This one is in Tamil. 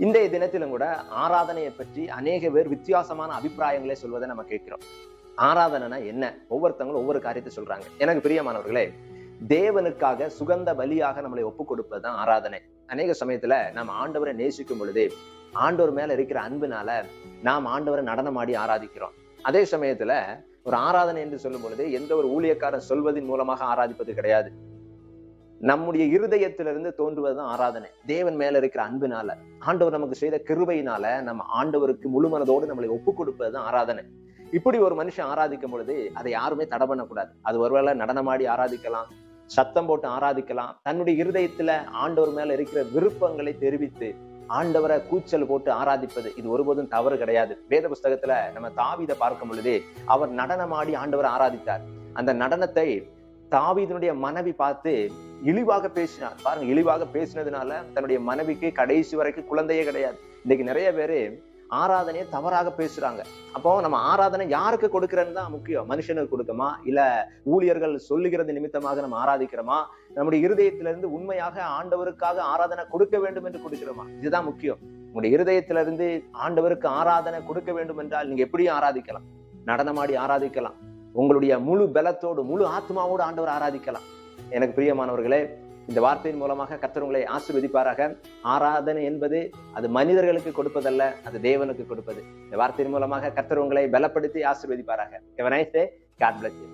இன்றைய தினத்திலும் கூட ஆராதனையை பற்றி அநேக பேர் வித்தியாசமான அபிப்பிராயங்களை சொல்வதை நம்ம கேட்கிறோம். ஆராதனைனா என்ன? ஒவ்வொருத்தவங்களும் ஒவ்வொரு காரியத்தை சொல்றாங்க. எனக்கு பிரியமானவர்களே, தேவனுக்காக சுகந்த பலியாக நம்மளை ஒப்புக் கொடுப்பதுதான் ஆராதனை. அநேக சமயத்துல நம்ம ஆண்டவரை நேசிக்கும் பொழுதே, ஆண்டவர் மேல இருக்கிற அன்பினால நாம் ஆண்டவரை நடனமாடி ஆராதிக்கிறோம். அதே சமயத்துல ஒரு ஆராதனை என்று சொல்லும் பொழுது எந்த ஒரு ஊழியக்காரன் சொல்வதன் மூலமாக ஆராதிப்பது கிடையாது. நம்முடைய இருதயத்திலிருந்து தோன்றுவதுதான் ஆராதனை. தேவன் மேல இருக்கிற அன்பினால, ஆண்டவர் நமக்கு செய்த கிருபையினால நம்ம ஆண்டவருக்கு முழு மனதோடு நம்மளை ஒப்புக் கொடுப்பதுதான் ஆராதனை. இப்படி ஒரு மனுஷன் ஆராதிக்கும் பொழுது அதை யாருமே தடை பண்ணக்கூடாது. அது ஒருவேளை நடனமாடி ஆராதிக்கலாம், சத்தம் போட்டு ஆராதிக்கலாம், தன்னுடைய இருதயத்துல ஆண்டவர் மேல இருக்கிற விருப்பங்களை தெரிவித்து ஆண்டவரை கூச்சல் போட்டு ஆராதிப்பது இது ஒருபோதும் தவறு கிடையாது. வேத புஸ்தகத்துல நம்ம தாவீதை பார்க்கும் பொழுதே அவர் நடனமாடி ஆண்டவரை ஆராதித்தார். அந்த நடனத்தை தாவீதுடைய மனைவி பார்த்து இழிவாக பேசினார். பாருங்க, இழிவாக பேசினதுனால தன்னுடைய மனைவிக்கு கடைசி வரைக்கும் குழந்தையே கிடையாது. இன்னைக்கு நிறைய பேரு ஆராதனையை தவறாக பேசுறாங்க. அப்போ நம்ம ஆராதனை யாருக்கு கொடுக்கிறன்னு தான் முக்கியம். மனுஷனுக்கு கொடுக்கமா, இல்ல ஊழியர்கள் சொல்லுகிறது நிமித்தமாக நம்ம ஆராதிக்கிறோமா, நம்முடைய இருதயத்திலிருந்து உண்மையாக ஆண்டவருக்காக ஆராதனை கொடுக்க வேண்டும் என்று கொடுக்கிறோமா, இதுதான் முக்கியம். உங்களுடைய இருதயத்திலிருந்து ஆண்டவருக்கு ஆராதனை கொடுக்க வேண்டும் என்றால் நீங்க எப்படியும் ஆராதிக்கலாம், நடனமாடி ஆராதிக்கலாம், உங்களுடைய முழு பலத்தோடு முழு ஆத்மாவோடு ஆண்டவர் ஆராதிக்கலாம். எனக்கு பிரியமானவர்களே, இந்த வார்த்தையின் மூலமாக கர்த்தர் உங்களை ஆசீர்வதிப்பாராக. ஆராதனை என்பது அது மனிதர்களுக்கு கொடுப்பதல்ல, அது தேவனுக்கு கொடுப்பது. இந்த வார்த்தையின் மூலமாக கர்த்தர் உங்களை பலப்படுத்தி ஆசீர்வதிப்பாராக. Have a nice day. God bless you.